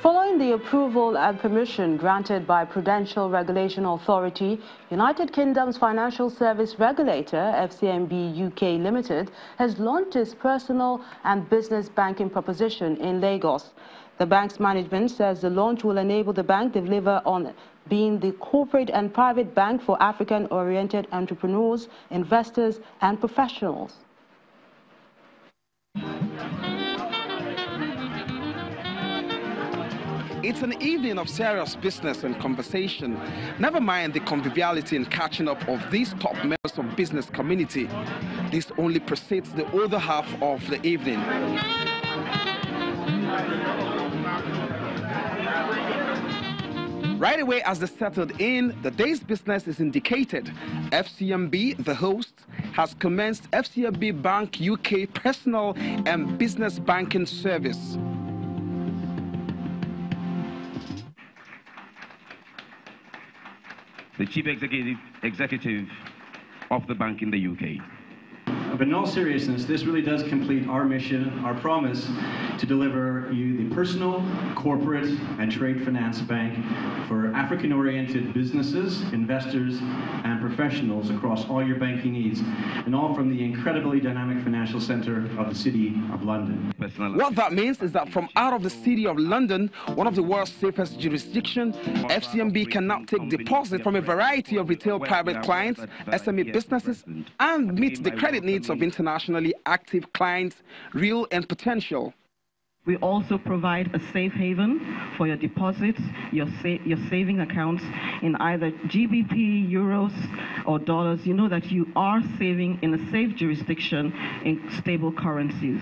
Following the approval and permission granted by Prudential Regulation Authority, United Kingdom's financial service regulator, FCMB UK Limited, has launched its personal and business banking proposition in Lagos. The bank's management says the launch will enable the bank to deliver on being the corporate and private bank for African-oriented entrepreneurs, investors, and professionals. It's an evening of serious business and conversation. Never mind the conviviality and catching up of these top members of business community. This only precedes the other half of the evening. Right away as they settled in, the day's business is indicated. FCMB, the host, has commenced FCMB Bank UK personal and business banking service. The chief executive of the bank in the UK. But in all seriousness, this really does complete our mission, our promise to deliver you the personal, corporate, and trade finance bank for African-oriented businesses, investors, and professionals across all your banking needs, and all from the incredibly dynamic financial center of the City of London. What that means is that from out of the City of London, one of the world's safest jurisdictions, FCMB can now take deposits from a variety of retail private clients, SME businesses, and meet the credit needs of internationally active clients, real and potential. We also provide a safe haven for your deposits, your saving accounts in either GBP, euros, or dollars. You know that you are saving in a safe jurisdiction in stable currencies.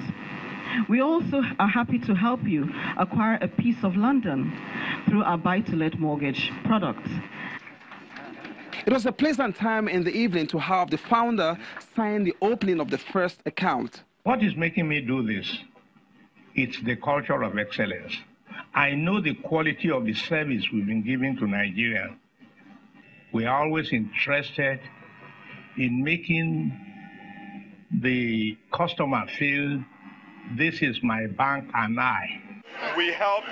We also are happy to help you acquire a piece of London through our buy-to-let mortgage products. It was a pleasant time in the evening to have the founder sign the opening of the first account. What is making me do this? It's the culture of excellence. I know the quality of the service we've been giving to Nigerians. We are always interested in making the customer feel this is my bank and I. We help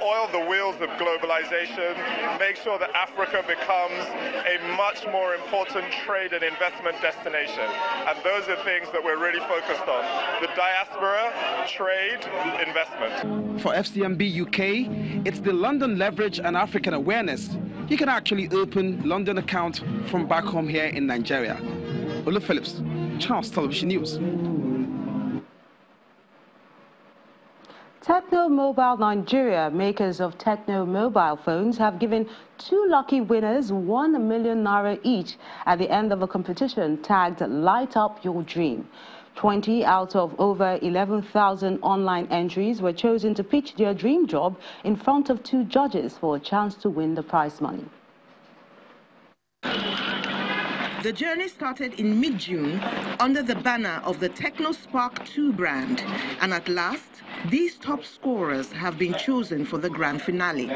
oil the wheels of globalization, make sure that Africa becomes a much more important trade and investment destination. And those are things that we're really focused on. The diaspora, trade, investment. For FCMB UK, it's the London leverage and African awareness. You can actually open London account from back home here in Nigeria. Olu Phillips, Channels Television News. Techno Mobile Nigeria, makers of Techno mobile phones, have given 2 lucky winners 1 million naira each at the end of a competition tagged Light Up Your Dream. 20 out of over 11,000 online entries were chosen to pitch their dream job in front of 2 judges for a chance to win the prize money. The journey started in mid-June under the banner of the Techno Spark 2 brand, and at last, these top scorers have been chosen for the grand finale.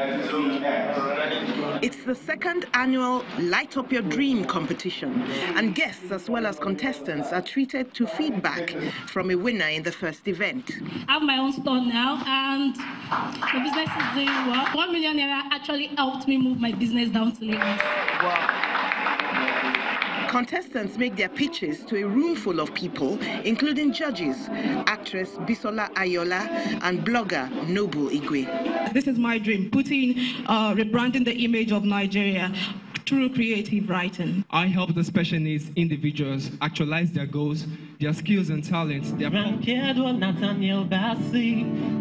It's the 2nd annual Light Up Your Dream competition, and guests as well as contestants are treated to feedback from a winner in the first event. I have my own store now, and the business is doing well. 1 million naira actually helped me move my business down to Lagos. Wow. Contestants make their pitches to a room full of people, including judges, actress Bisola Ayola, and blogger Noble Igwe. This is my dream, rebranding the image of Nigeria through creative writing. I help the special needs individuals actualize their goals, their skills and talents.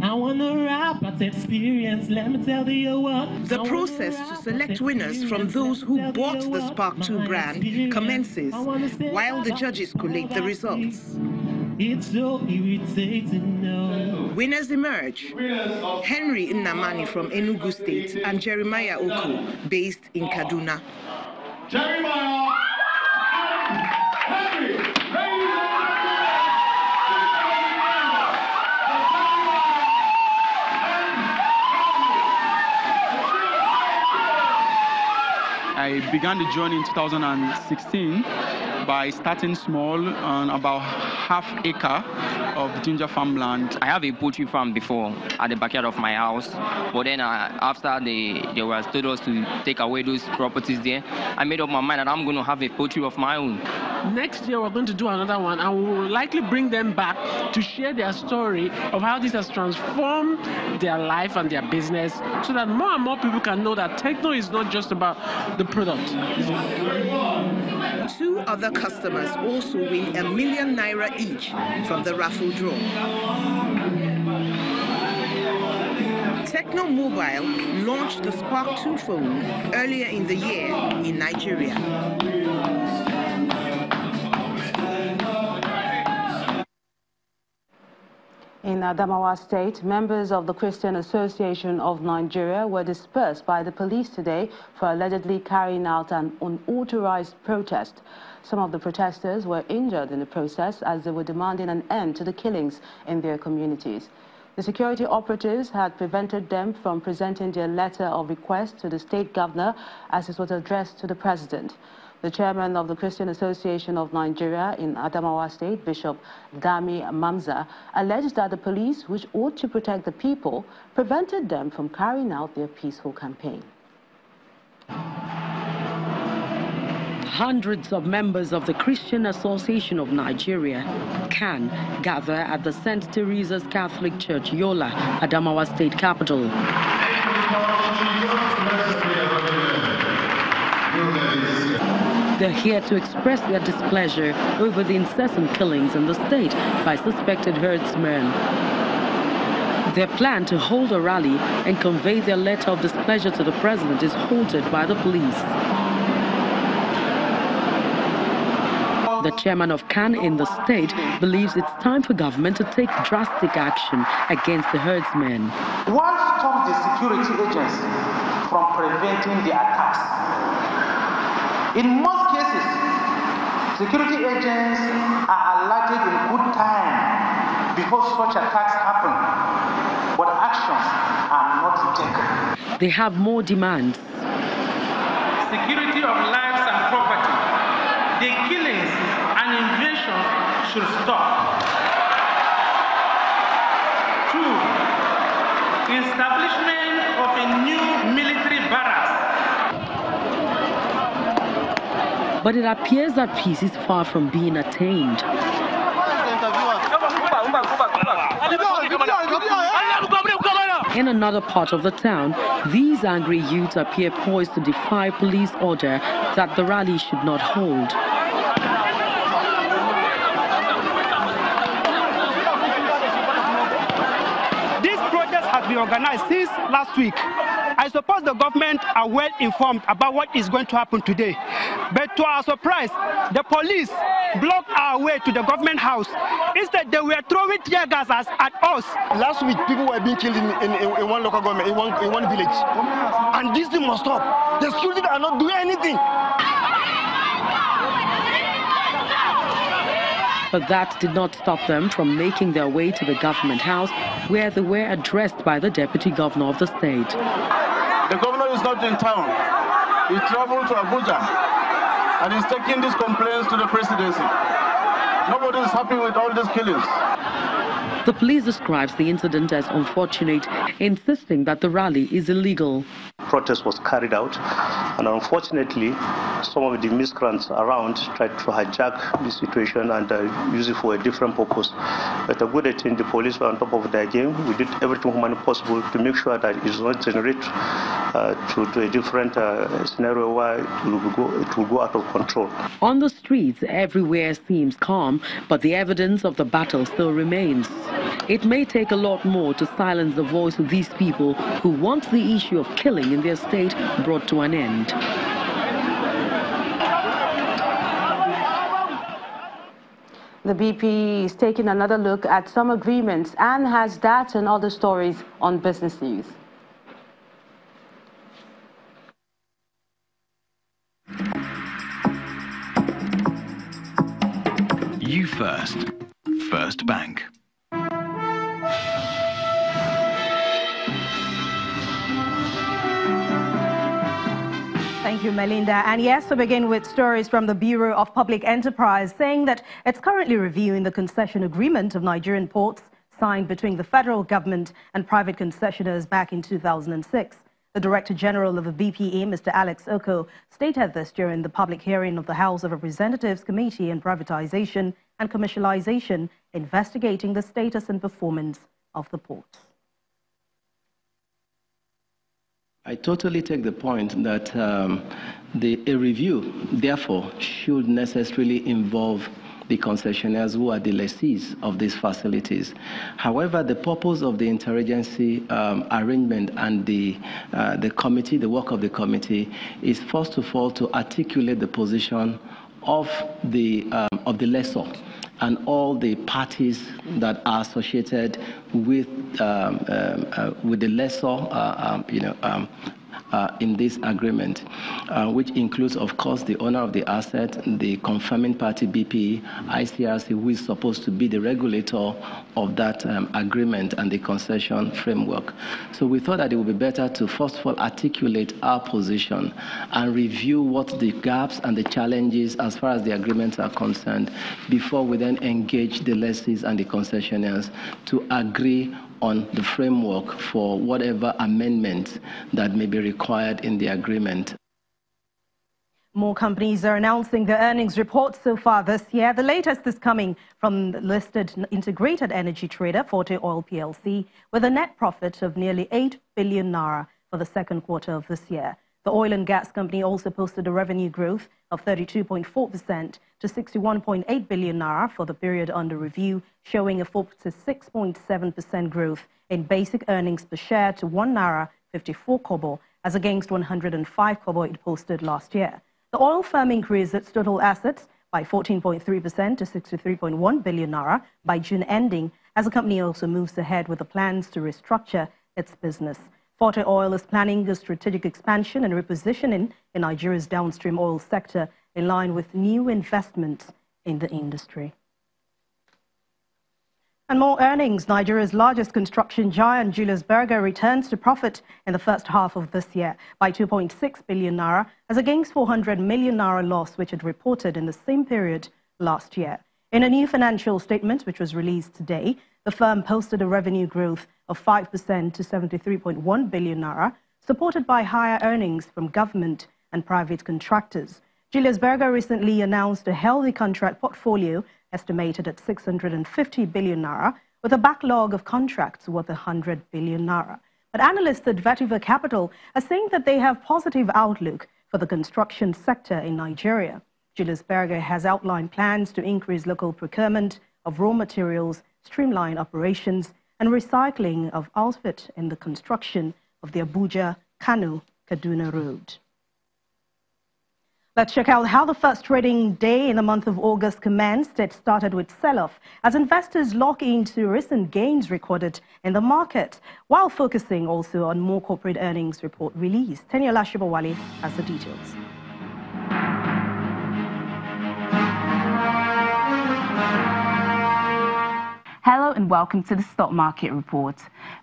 I wanna rap at experience. Let me tell you what. The process to select winners from those who bought the Spark 2 brand commences while the judges collate the results. It's so irritating now. Winners emerge. Henry Nnamani from Enugu State and Jeremiah Oku, based in Kaduna. Jeremiah! Henry! I began the journey in 2016 by starting small on about half acre of ginger farmland. I have a poultry farm before at the backyard of my house, but then after they were told us to take away those properties there, I made up my mind that I'm going to have a poultry of my own. Next year we're going to do another one, and we will likely bring them back to share their story of how this has transformed their life and their business, so that more and more people can know that Techno is not just about the product. 2 other customers also win ₦1 million each from the raffle draw. Techno Mobile launched the Spark 2 phone earlier in the year in Nigeria. In Adamawa State, members of the Christian Association of Nigeria were dispersed by the police today for allegedly carrying out an unauthorized protest. Some of the protesters were injured in the process as they were demanding an end to the killings in their communities. The security operatives had prevented them from presenting their letter of request to the state governor as it was addressed to the president. The chairman of the Christian Association of Nigeria in Adamawa State, Bishop Dami Mamza, alleged that the police, which ought to protect the people, prevented them from carrying out their peaceful campaign. Hundreds of members of the Christian Association of Nigeria can gather at the St. Teresa's Catholic Church, Yola, Adamawa State capital. They're here to express their displeasure over the incessant killings in the state by suspected herdsmen. Their plan to hold a rally and convey their letter of displeasure to the president is halted by the police. The chairman of CAN in the state believes it's time for government to take drastic action against the herdsmen. What stops the security agents from preventing the attacks? In most cases, security agents are alerted in good time before such attacks happen, but actions are not taken. They have more demands. Security of lives and property. The killings and invasions should stop. 2. Establishment of a new military barracks. But it appears that peace is far from being attained. In another part of the town, these angry youths appear poised to defy police order that the rally should not hold. This protest has been organized since last week. I suppose the government are well informed about what is going to happen today. But to our surprise, the police blocked our way to the government house. Instead, they were throwing tear gas at us. Last week, people were being killed in one local government, in one village. And this thing must stop. The security are not doing anything. But that did not stop them from making their way to the government house, where they were addressed by the deputy governor of the state. The governor is not in town. He traveled to Abuja and is taking these complaints to the presidency. Nobody is happy with all these killings. The police describes the incident as unfortunate, insisting that the rally is illegal. Protest was carried out, and unfortunately, some of the miscreants around tried to hijack the situation and use it for a different purpose. But a good thing, the police were on top of their game. We did everything humanly possible to make sure that it does not generate to a different scenario where it will go out of control. On the streets, everywhere seems calm, but the evidence of the battle still remains. It may take a lot more to silence the voice of these people who want the issue of killing in their state brought to an end. The BPE is taking another look at some agreements and has that and other stories on Business News. You First. First Bank. Thank you, Melinda. And yes, to begin with stories from the Bureau of Public Enterprise saying that it's currently reviewing the concession agreement of Nigerian ports signed between the federal government and private concessionaires back in 2006. The Director General of the BPE, Mr. Alex Oko, stated this during the public hearing of the House of Representatives Committee on Privatization and Commercialization, investigating the status and performance of the ports. I totally take the point that a review, therefore, should necessarily involve the concessionaires who are the lessees of these facilities. However, the purpose of the interagency arrangement and the committee, the work of the committee, is first of all to articulate the position of the lessor and all the parties that are associated with the lessor, in this agreement, which includes, of course, the owner of the asset, the confirming party BPE, ICRC, who is supposed to be the regulator of that agreement and the concession framework. So we thought that it would be better to, first of all, articulate our position and review what the gaps and the challenges as far as the agreements are concerned before we then engage the lessees and the concessionaires to agree on the framework for whatever amendments that may be required in the agreement. More companies are announcing their earnings reports so far this year. The latest is coming from the listed integrated energy trader Forte Oil PLC, with a net profit of nearly 8 billion naira for the second quarter of this year. The oil and gas company also posted a revenue growth of 32.4% to 61.8 billion naira for the period under review, showing a 46.7% growth in basic earnings per share to 1 naira 54 kobo, as against 105 kobo it posted last year. The oil firm increased its total assets by 14.3% to 63.1 billion naira by June ending, as the company also moves ahead with the plans to restructure its business. Forte Oil is planning a strategic expansion and repositioning in Nigeria's downstream oil sector in line with new investments in the industry. And more earnings. Nigeria's largest construction giant, Julius Berger, returns to profit in the first half of this year by 2.6 billion naira, as against 400 million naira loss, which it reported in the same period last year. In a new financial statement, which was released today, the firm posted a revenue growth of 5% to 73.1 billion naira, supported by higher earnings from government and private contractors. Julius Berger recently announced a healthy contract portfolio estimated at 650 billion naira, with a backlog of contracts worth 100 billion naira. But analysts at Vetiver Capital are saying that they have positive outlook for the construction sector in Nigeria. Julius Berger has outlined plans to increase local procurement of raw materials, streamline operations, and recycling of output in the construction of the Abuja-Kano-Kaduna road. Let's check out how the first trading day in the month of August commenced. It started with sell-off as investors lock into recent gains recorded in the market, while focusing also on more corporate earnings report release. Teniola Shibawale has the details. Hello and welcome to the Stock Market Report.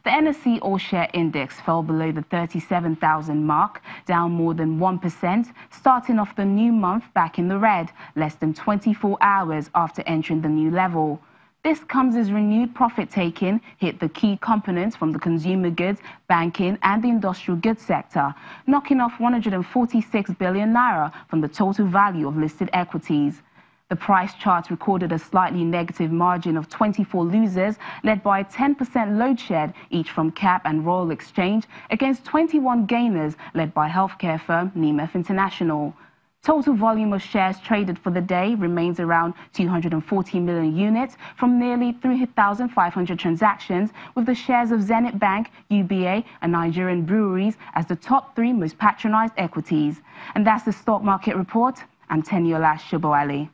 The NSE All-Share Index fell below the 37,000 mark, down more than 1%, starting off the new month back in the red, less than 24 hours after entering the new level. This comes as renewed profit-taking hit the key components from the consumer goods, banking and the industrial goods sector, knocking off 146 billion naira from the total value of listed equities. The price chart recorded a slightly negative margin of 24 losers, led by a 10% load shed, each from CAP and Royal Exchange, against 21 gainers, led by healthcare firm Nemeth International. Total volume of shares traded for the day remains around 240 million units from nearly 3,500 transactions, with the shares of Zenith Bank, UBA and Nigerian breweries as the top three most patronized equities. And that's the Stock Market Report. I'm Teniola Shibawale.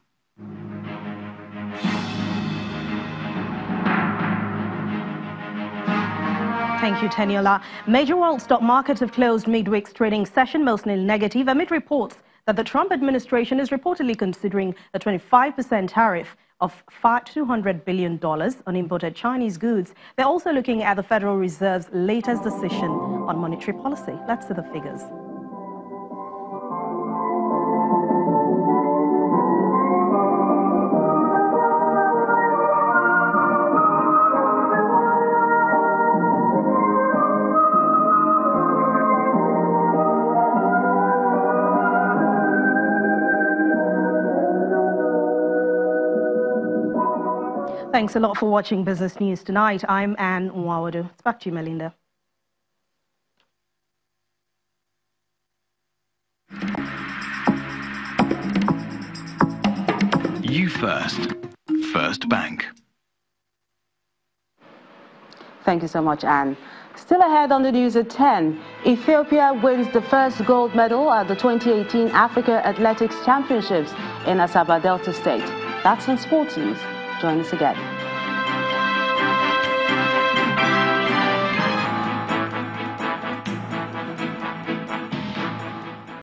Thank you, Teniola. Major world stock markets have closed midweek's trading session mostly negative amid reports that the Trump administration is reportedly considering a 25% tariff of $200 billion on imported Chinese goods. They're also looking at the Federal Reserve's latest decision on monetary policy. Let's see the figures. Thanks a lot for watching Business News Tonight. I'm Anne Nwawadu. It's back to you, Melinda. You First. First Bank. Thank you so much, Anne. Still ahead on the news at 10, Ethiopia wins the first gold medal at the 2018 Africa Athletics Championships in Asaba Delta State. That's in sports news. Join us again.